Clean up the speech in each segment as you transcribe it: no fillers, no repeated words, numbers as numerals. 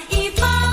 一把。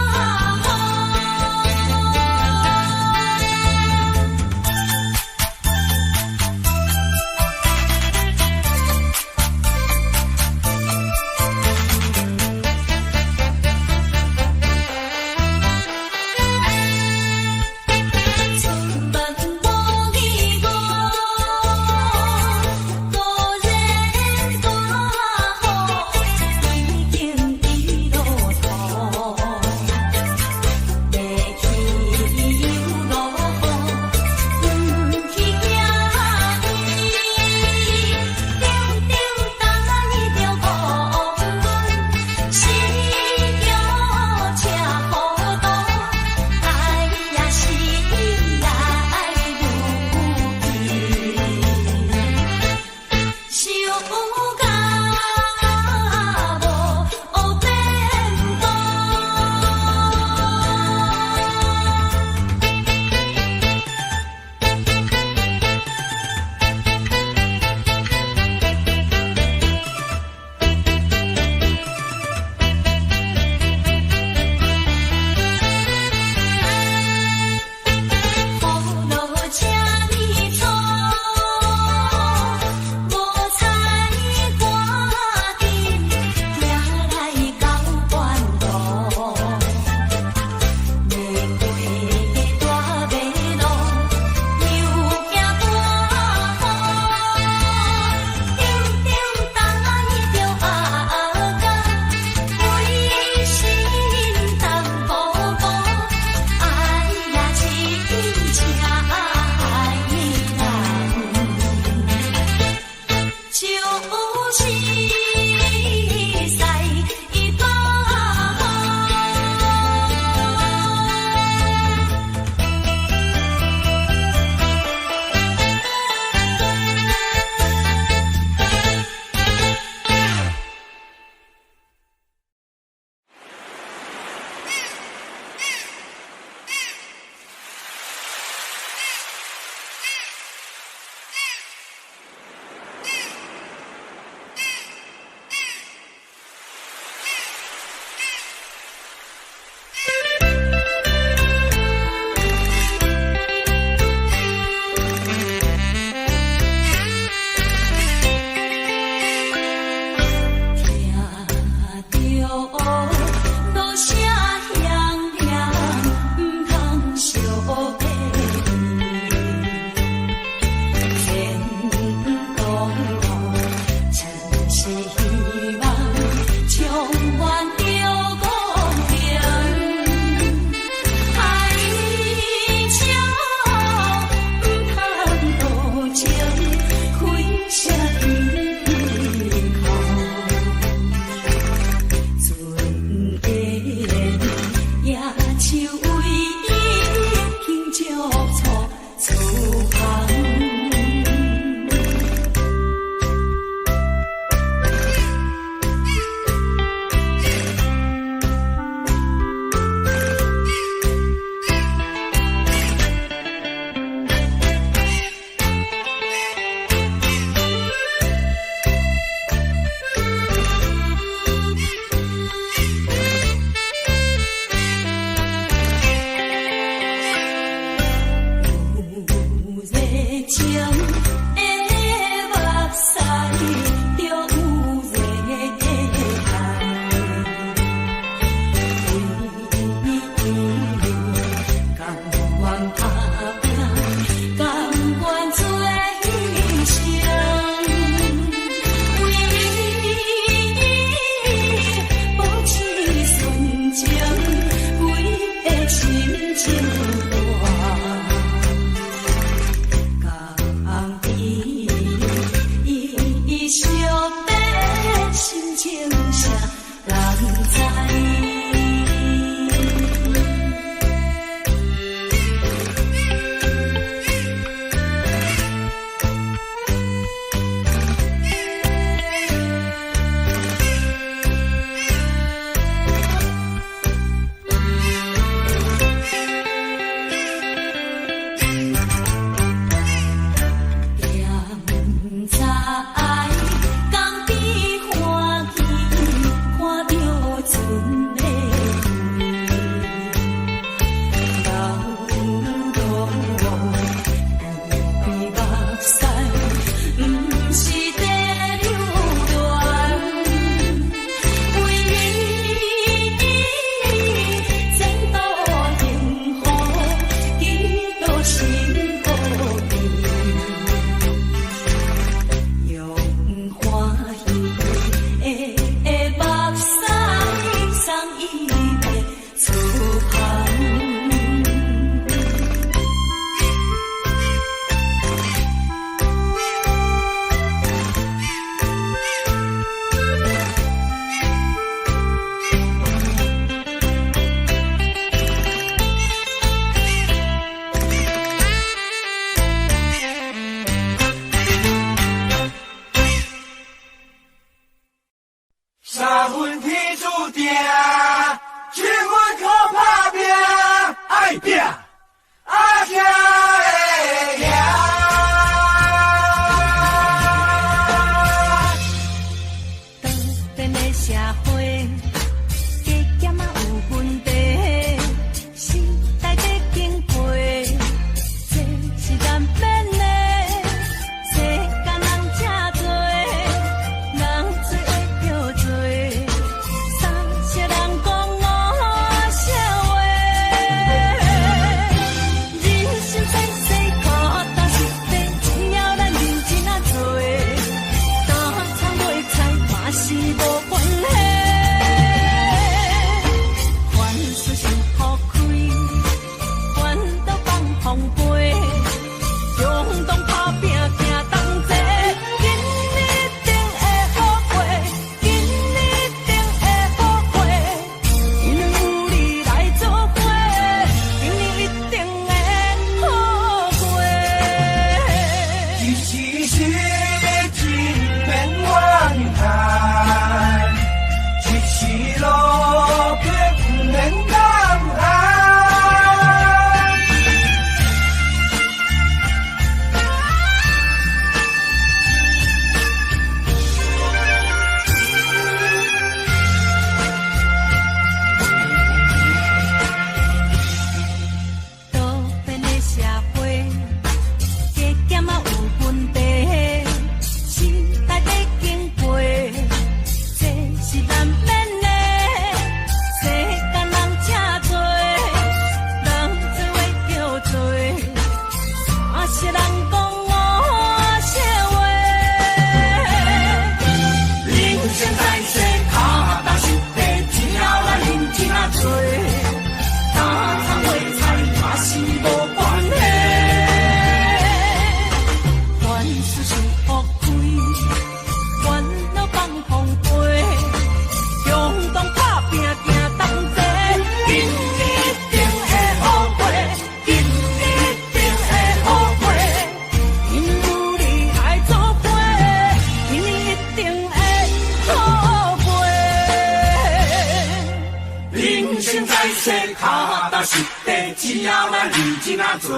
人生在世，脚踏实地，只要咱认真啊做，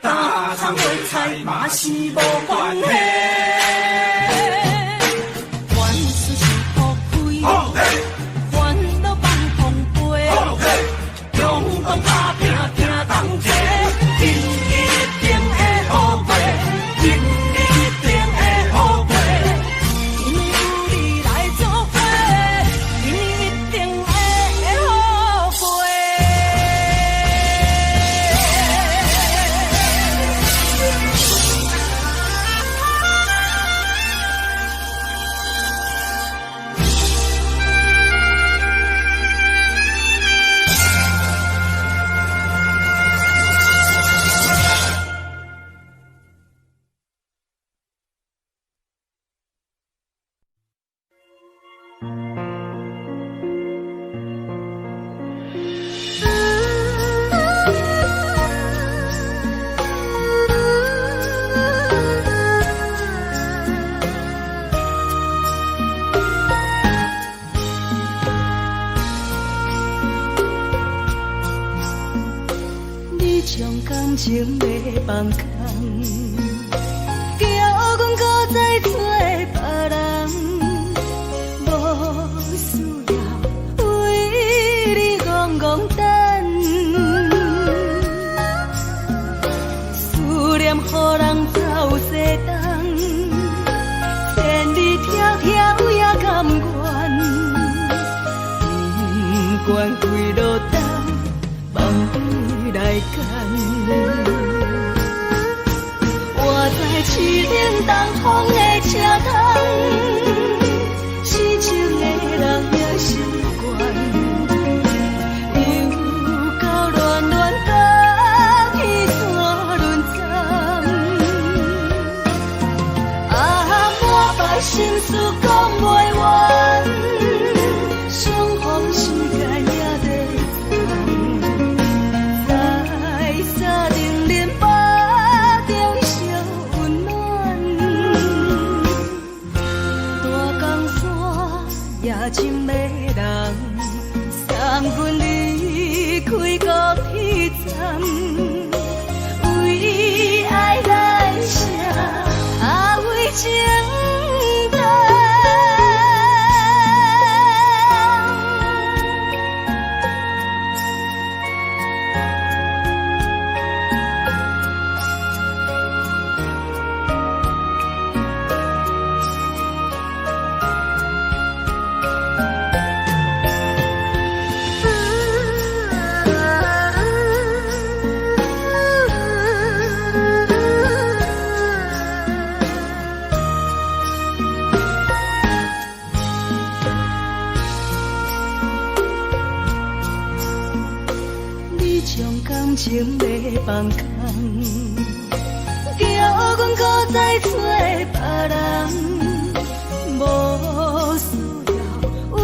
打苍卖菜嘛是无关系。万事是福开，烦恼放空飞，勇敢打拼拼同齐，今日一定会好过，今日一定会好过。因为有你来作伙，今日一定会好过。你将感情要放空，叫阮搁再找别人，无需要为你戆戆等，思念予人走西东，千里迢迢也甘愿，不管几路东。梦里来干，我在痴冷东风的车窗，痴情的人也习惯，又到乱乱甲去山轮站，满腹心事讲袂完，相逢时间也在。深的人送阮离开高铁站，为爱来啥为情重。感情要放空，叫阮搁再找别人，无需要为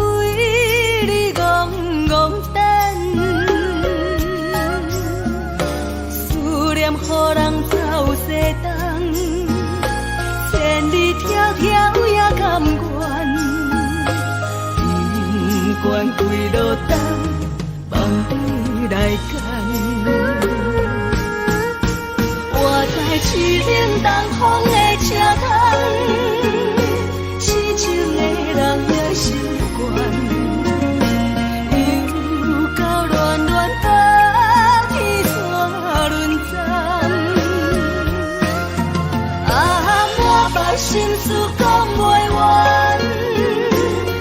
你戆戆等，思念予人走西东，千里迢迢也甘愿，不管几路东，梦里来干。我在痴冷东风的车窗，痴情的人也习惯，又到乱乱甲去山轮站，满腹心事讲袂完，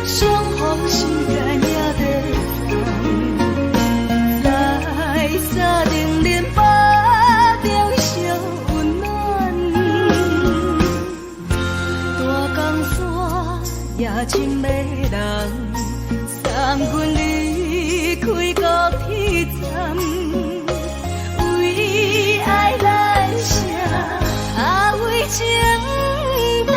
相逢时间也在。沙定连巴中小温暖，大江山也深的人送阮离开高铁站，为爱来啥为情重。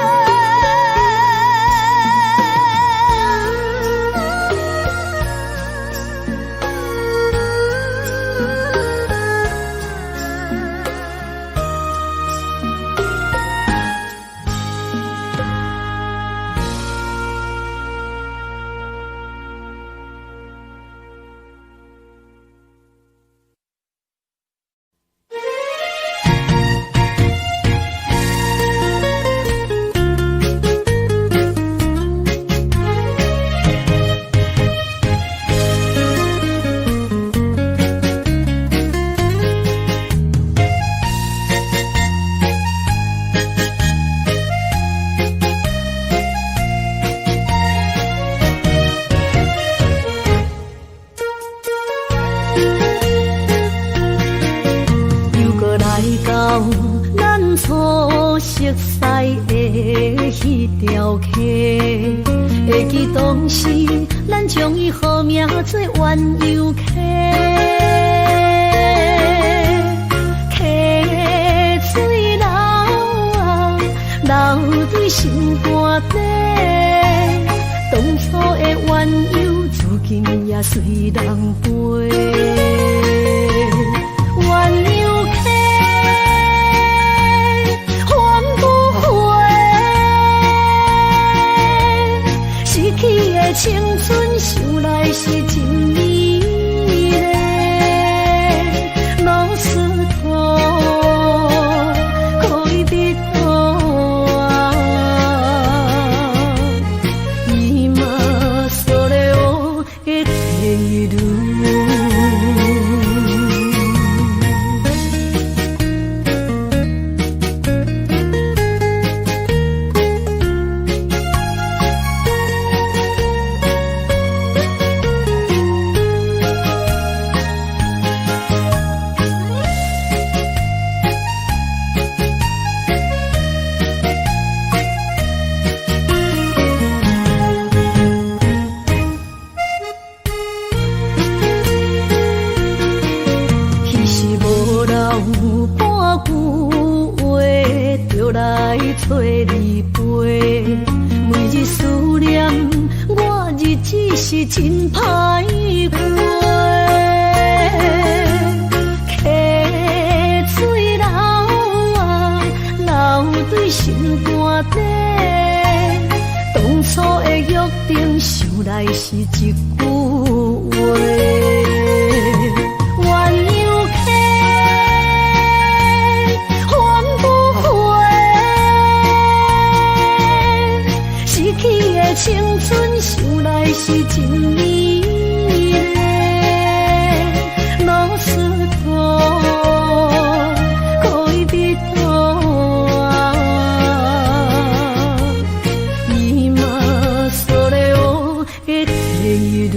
又搁来到咱初熟悉的迄条溪，会记当时咱将伊号名做鸳鸯溪。溪水流啊，流对心肝底。当初的鸳鸯，如今也随人飞。鸳鸯溪，还不回，逝去的青春，想来是真美丽。老师徒，可以别多啊，伊嘛所了的退路。找你陪，每日思念，我日子是真歹过。溪水流啊，流对心肝底。当初的约定，想来是一句话。青春想来是真美丽，老师徒可以别多啊，伊嘛所了的退路。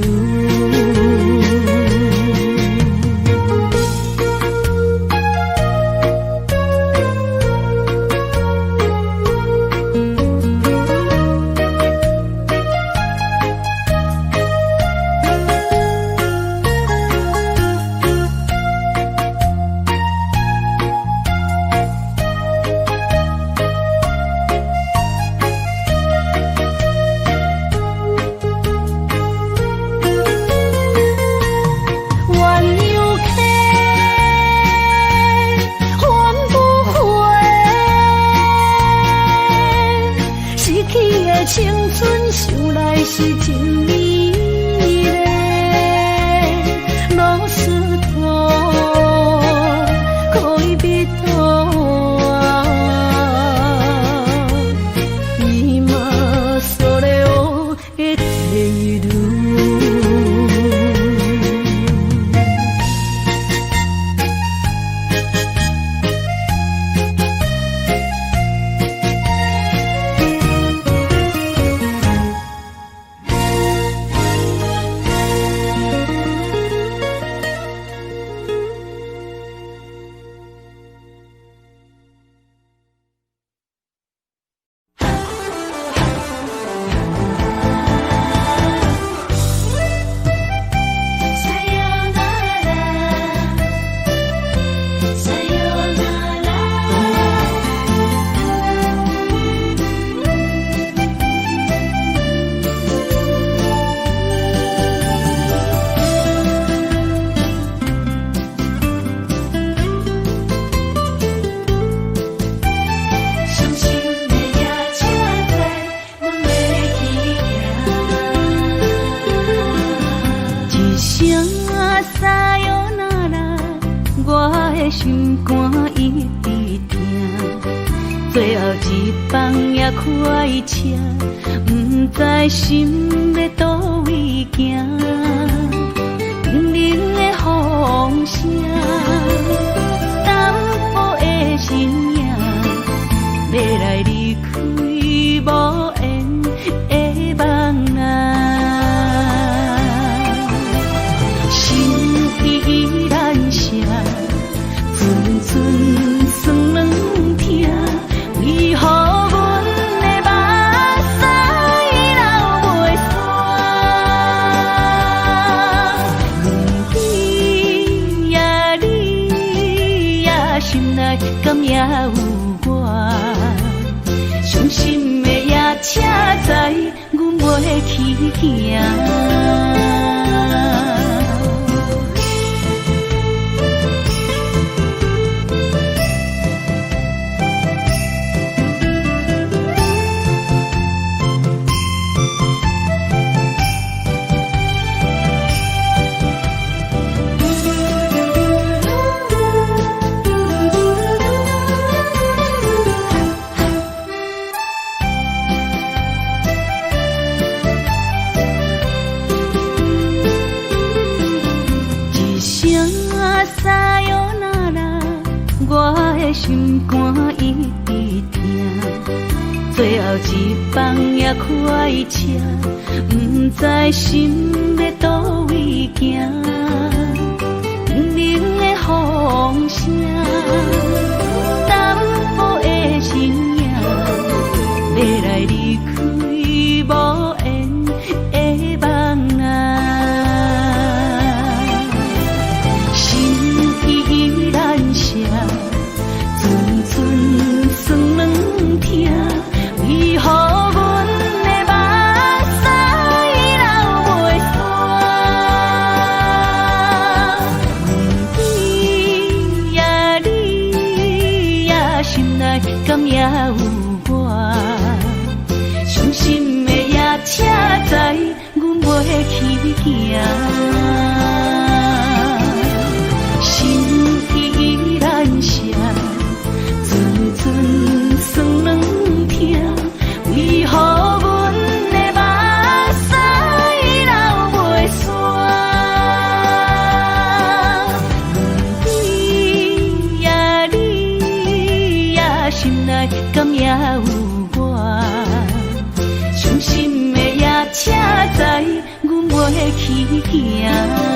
青春想来是真美丽，老师徒可以别多啊，伊嘛所了的退路。心肝一直疼，最后一放也开车，不知心要倒位行，冷冷的风声，淡薄的身影，要来离开无缘的梦啊，心依依。敢也有我？伤心的夜车载，阮袂去行。心肝一直疼，最后一放也快车，不知心要倒位行。冷冷的风声，淡薄的身影，要来离开无缘的梦啊，心依然舍。算软疼，为何阮的目屎流袂煞？你呀，心内敢也有我？伤心的夜车载，阮袂去行。心依然舍。算软疼，为何阮的目屎流袂煞？你呀，心内敢也有我？伤心的夜车载，阮袂去行。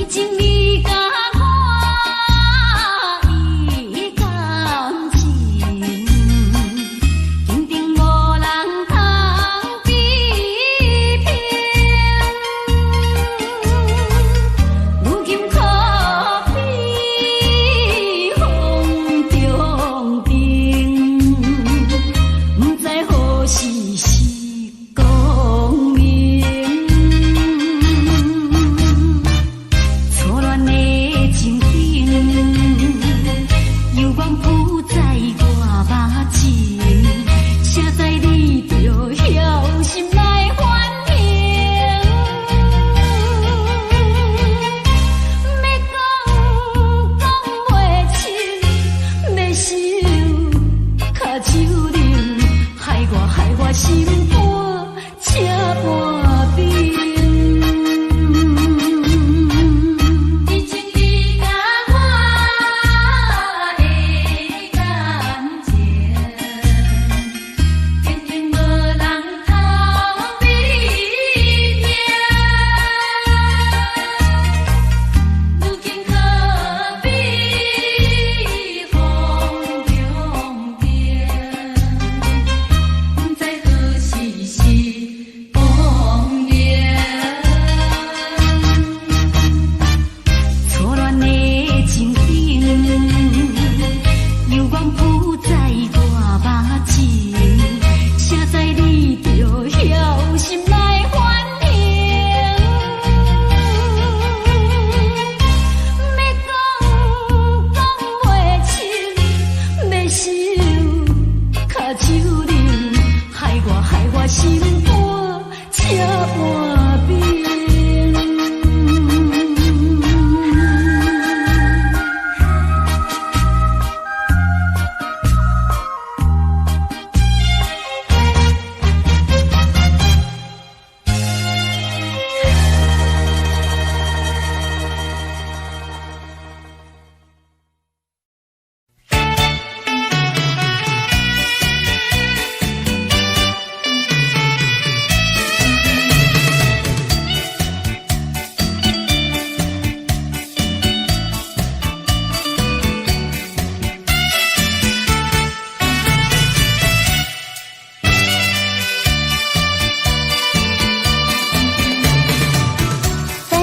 已经离家。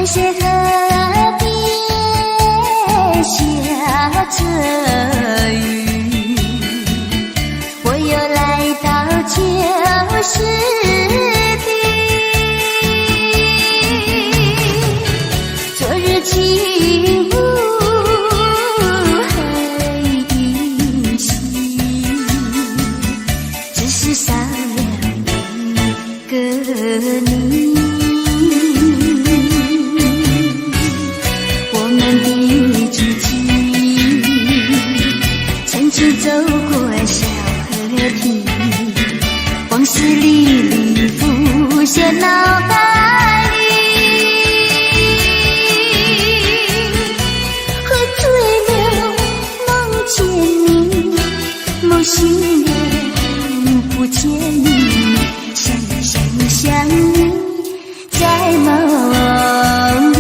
淡水河边下着雨，我又来到旧时地。昨日起雾黑依稀，只是少了一个你。走过小河堤，往事历历浮现脑海里。喝醉了，梦见你，梦醒了，不见你，想你，在梦里。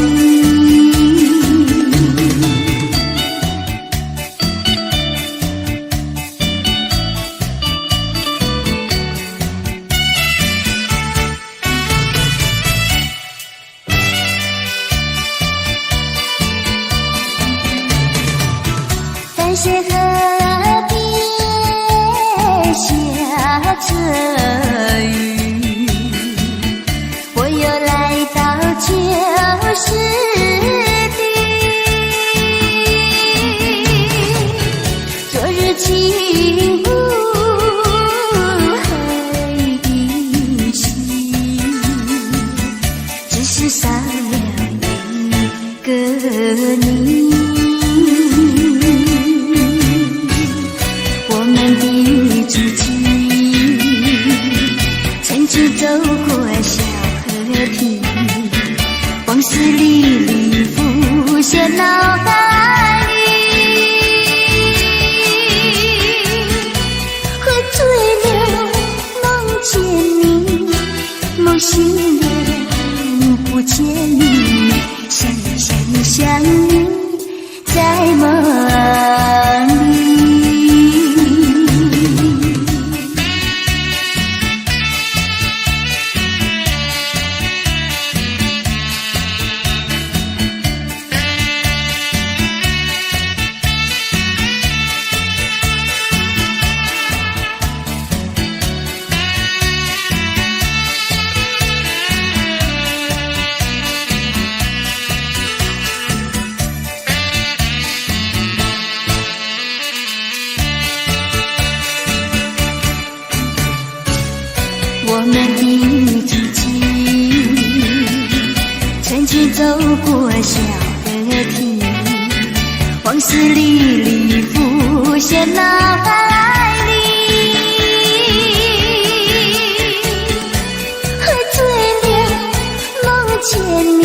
淡水河边下着雨，我又来到旧时地。昨日起雾黑依稀，只是少了一个你。走过小河堤，往事历历浮现脑海里。喝醉了，梦见你，梦醒了，不见你，想你，在梦里。我们的足迹，曾经走过小河堤，往事历历浮现脑海里。喝醉了，梦见你，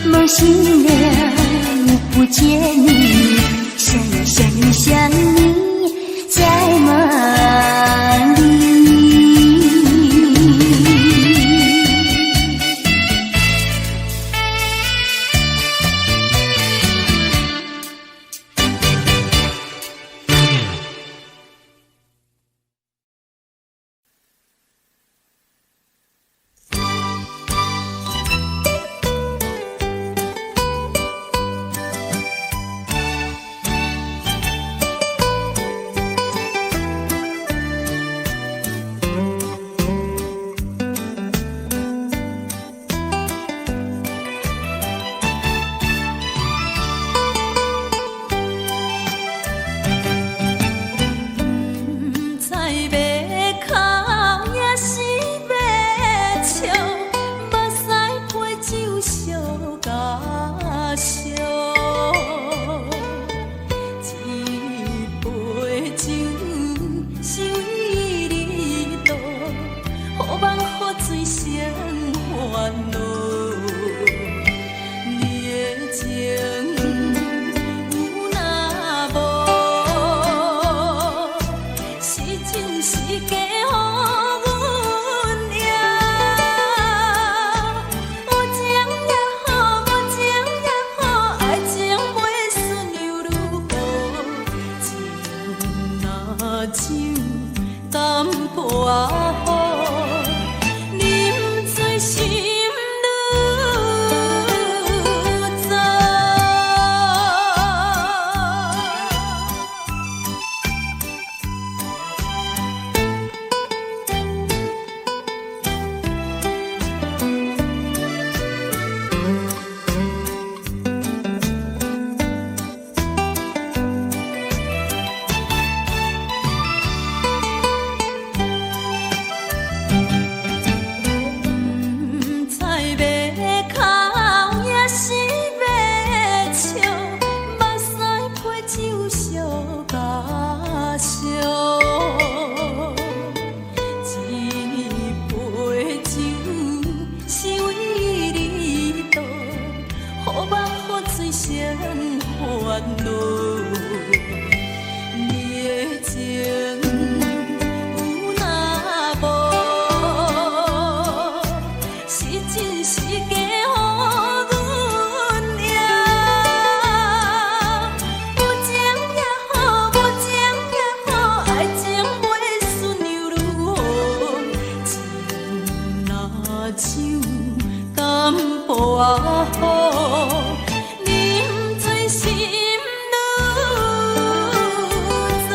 梦醒了，不见你，想你，在梦里。恼。你的情有若无，是真是假？啊好，啉醉心愈糟。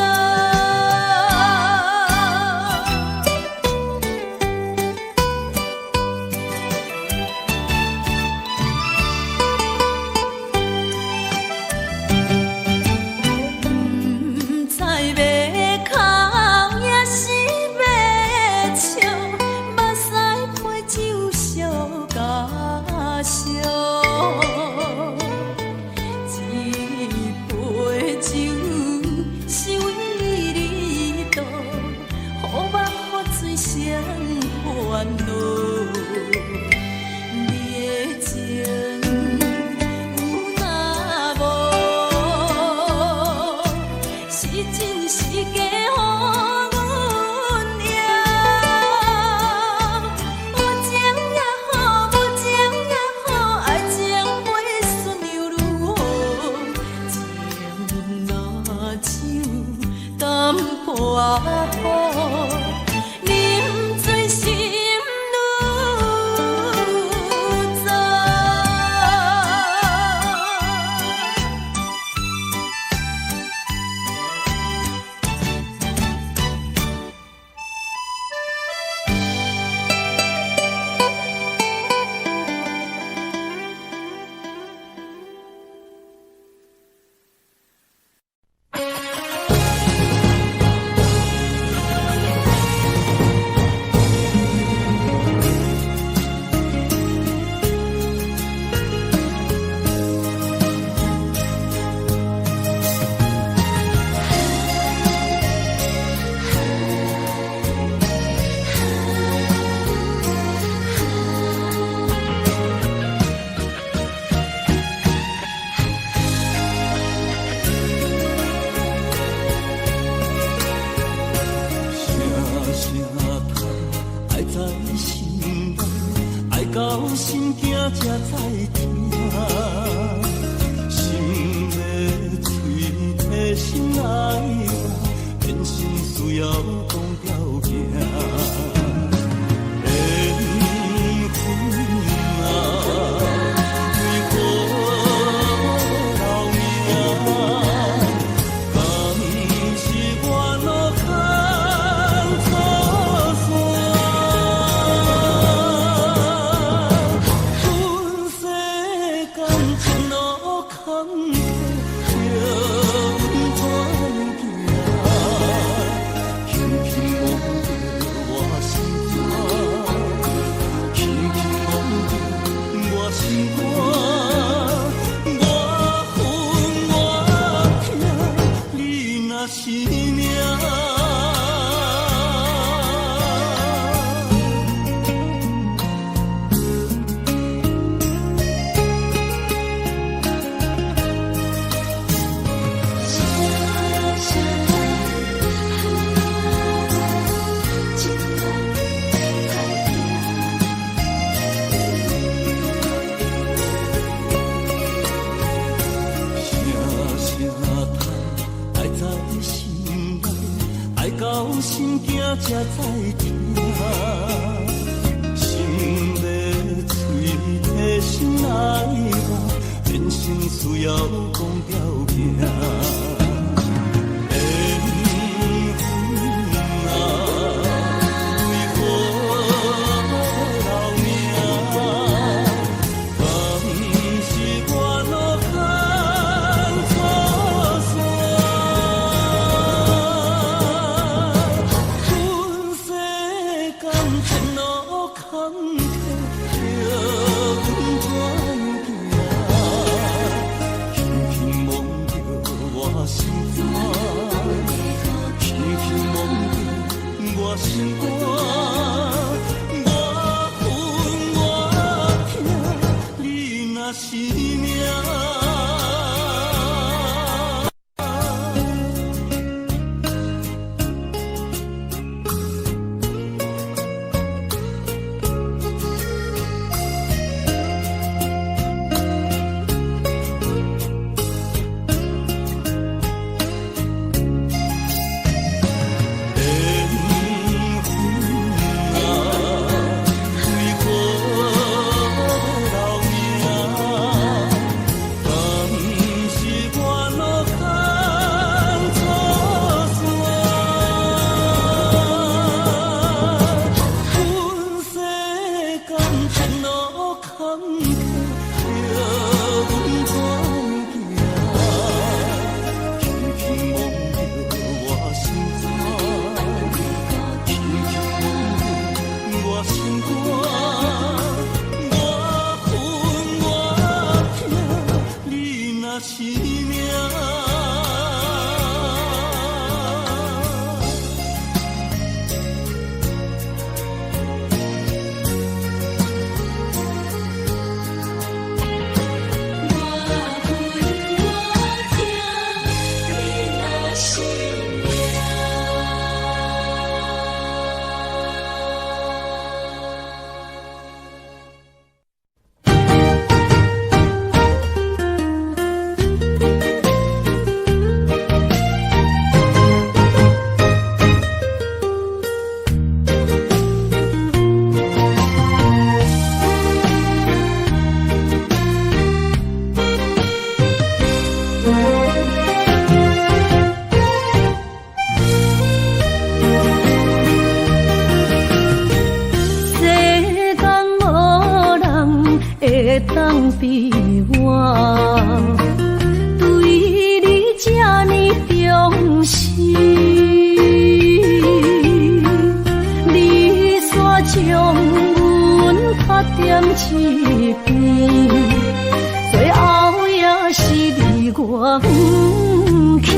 不知要哭也是要笑，目屎配酒烧甲。烧一杯酒，是为你倒，予目予水双烦恼。你的情有若无，是真是假？啊好，啉醉心愈糟。到心惊才知听，心的嘴替心爱我，变心需要讲条件。缘分啊，为何留命？敢是我路坎错线？是命。到心惊才知听，心要嘴替心爱我，变成需要讲条件。是命。是命。当比我对你这呢重视，你煞将阮拍点一边，最后也是你我不去。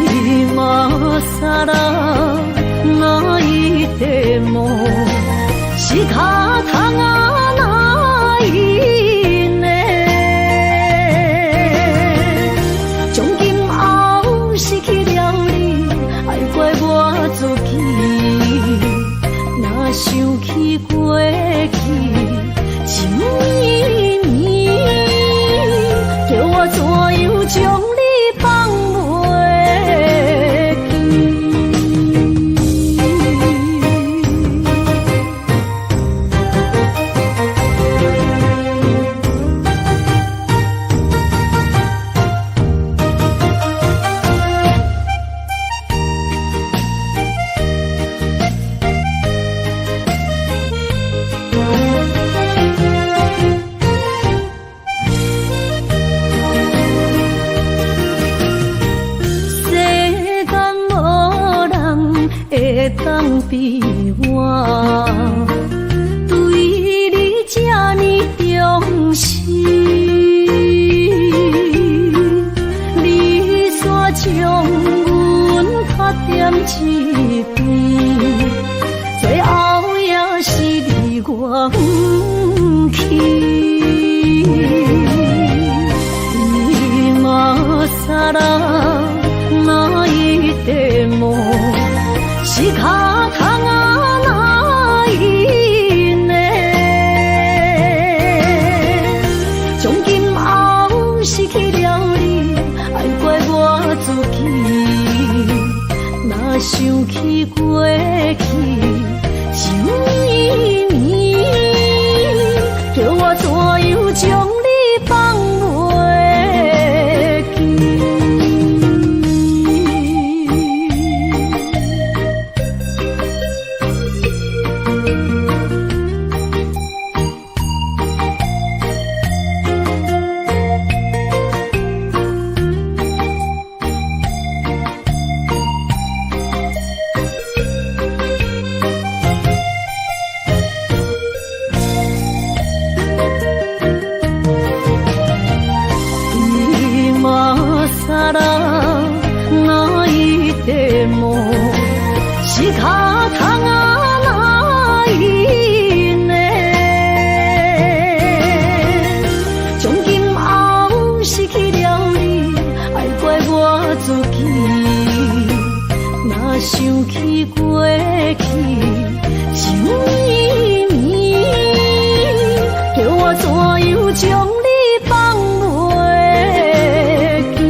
今啦那一地梦。是脚痛啊，哪一呢？从今后失去了你，爱怪我自己。若想起过去情绵绵，叫我怎样将你放袂？当比我对你这呢重视，你煞将阮拍点一边，最后也是你我不去。你嘛啥啦那一地梦。是脚痛啊，哪一呢？从今后失去了你，爱怪我自己。若想起过去情绵绵，叫我怎样将你放袂记？是脚痛啊，哪一呢？从今后失去了你，爱怪我自己。若想起过去情绵绵，叫我怎样将你放袂记？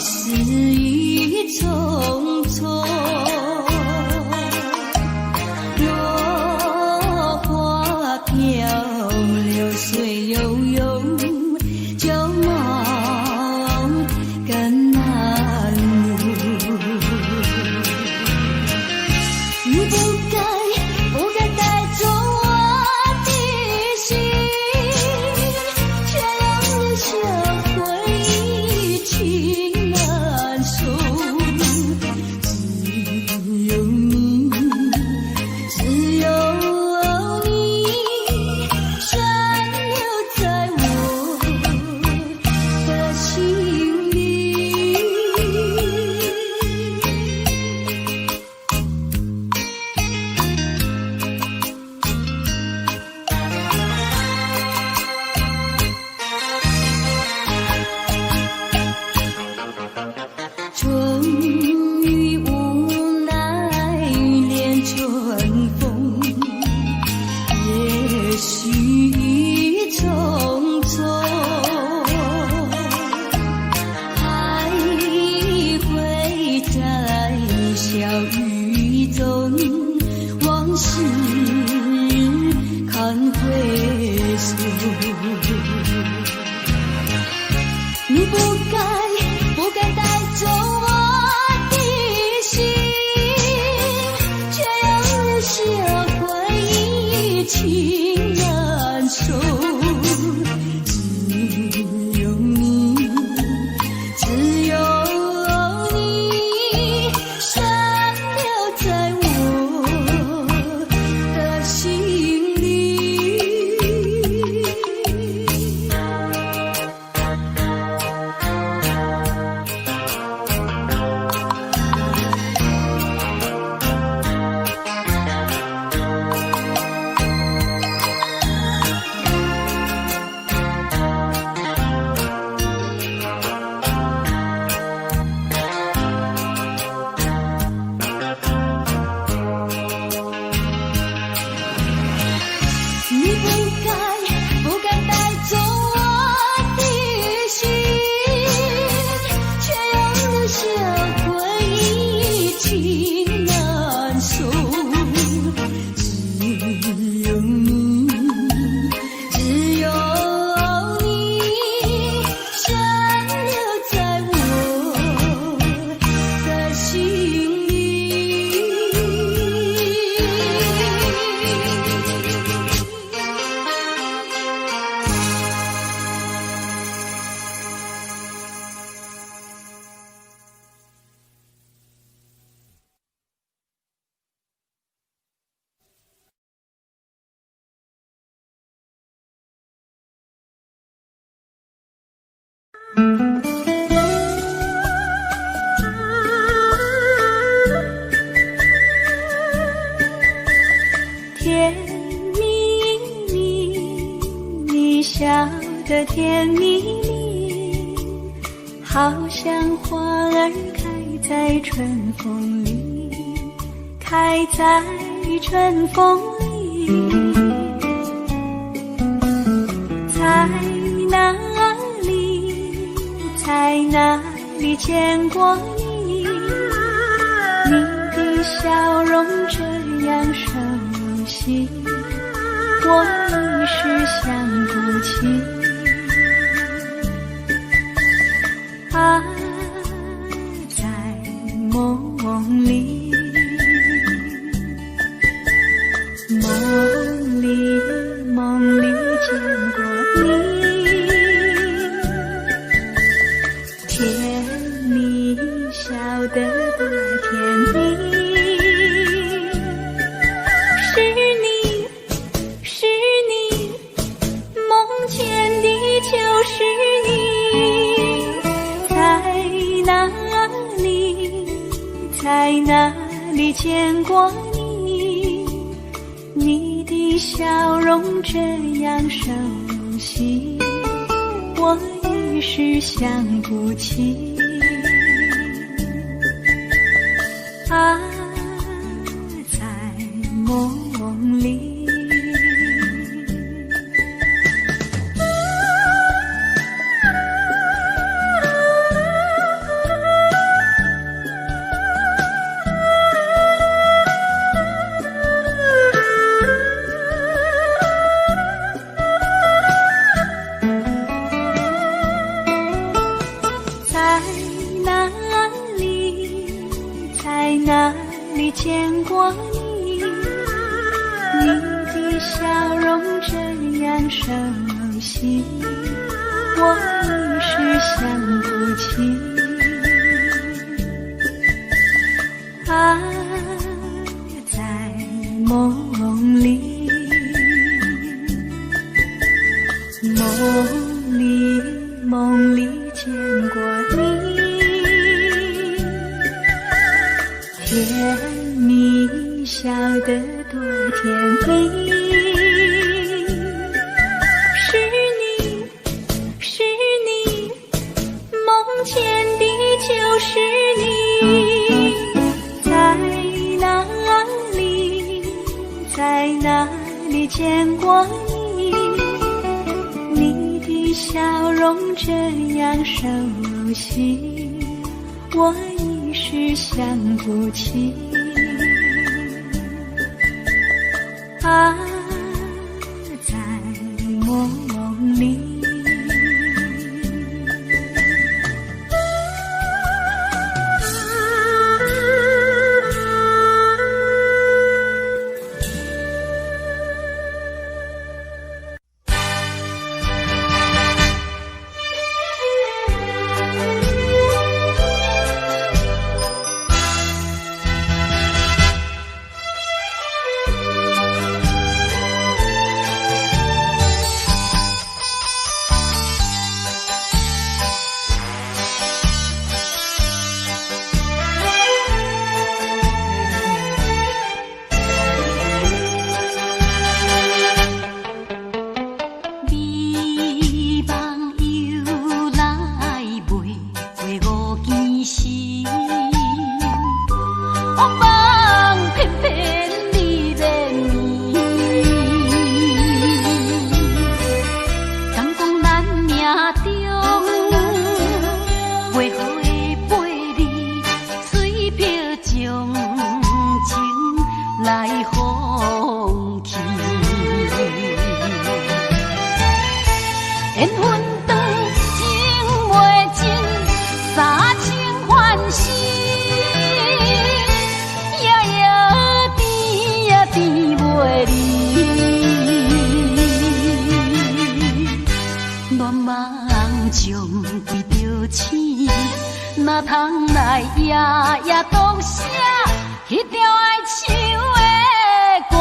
事已匆匆，落花飘，流水悠悠，旧梦更难入。你不该带走我的心，却让留下回忆情难收。只有你，只有你，深留在我的心里。终于无奈恋春风，也许已匆匆，还会在小雨中，往事看回首。你不该带走我的心，却让留下回忆情难收。只有你，只有你，深留在我的心里。你不该带走我的心，却让留下回忆情难收。只有你，只有你，深留在我的心里。甜蜜蜜，你笑得甜蜜蜜，好像花儿开在春风里，开在春风里。在哪里，在哪里见过你？你的笑容这样熟悉，我一时想不起。啊，在梦里，梦里见过你，甜蜜笑得多甜蜜。是你，梦见的就是你。在哪里见过你？你的笑容这样熟悉，我一时想不起。啊，在梦里。悉，我一时想不起。爱在梦里，梦里见过你，甜蜜笑得多甜蜜。是你，梦见的就是你。在哪里见过你？你的笑容这样熟悉，我一时想不起。爱在梦里。哪通来夜夜读写迄条爱唱的歌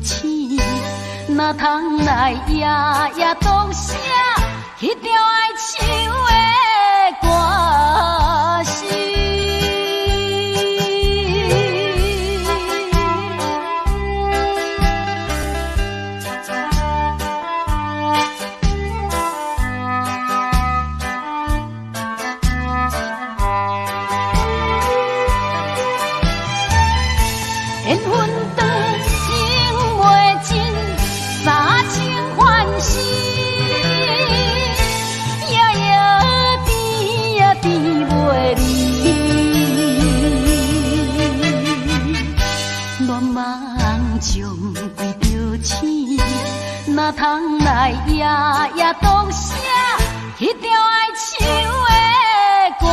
词？哪通来夜夜读写迄条爱唱的歌词？缘分长，情袂尽。三情欢喜，夜夜甜呀甜袂离。乱梦将规条星，哪通来夜夜读写迄条爱唱的歌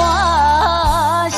词？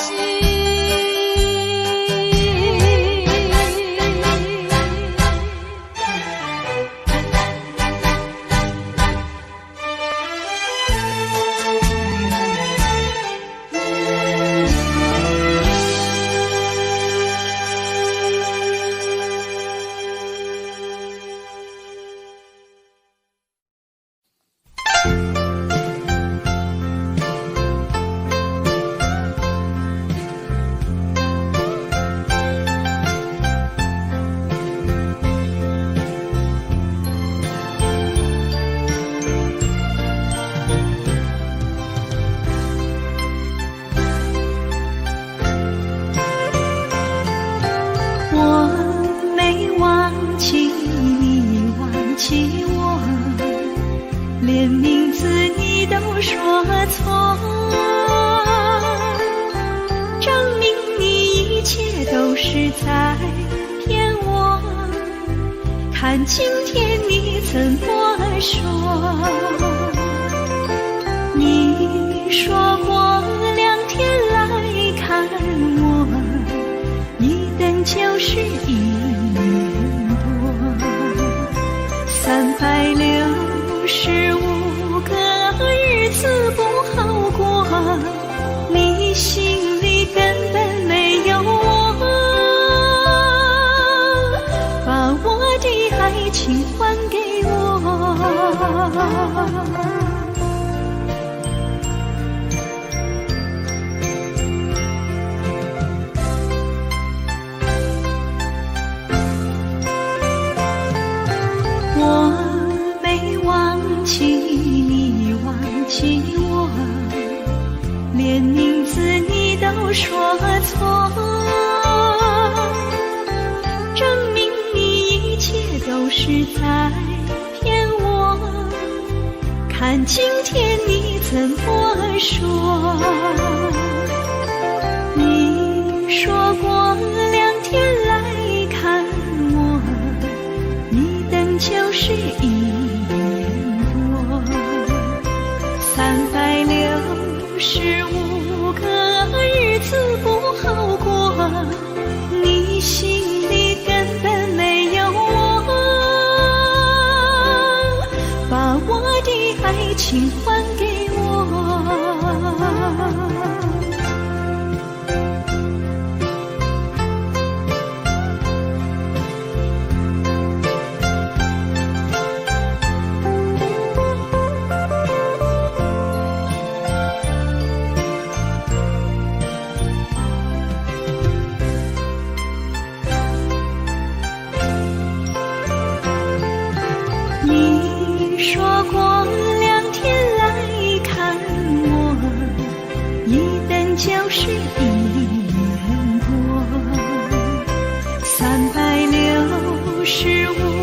我没忘记你，忘记我，连名字你都说错，证明你一切都是在骗我。看今天你怎么说？你说过2天来看我，一等就是1年多，365个日子不好过，你心里根本没有我，把我的爱情还给我。我没忘记你，忘记我，连名字你都说错，证明你一切都是在骗我。看今天你怎么说？你说过2天来看我，一等就是1年多，365个日子不好过，你心里根本没有我，把我的爱情还给我。你说过2天来看我，一等就是1年多，365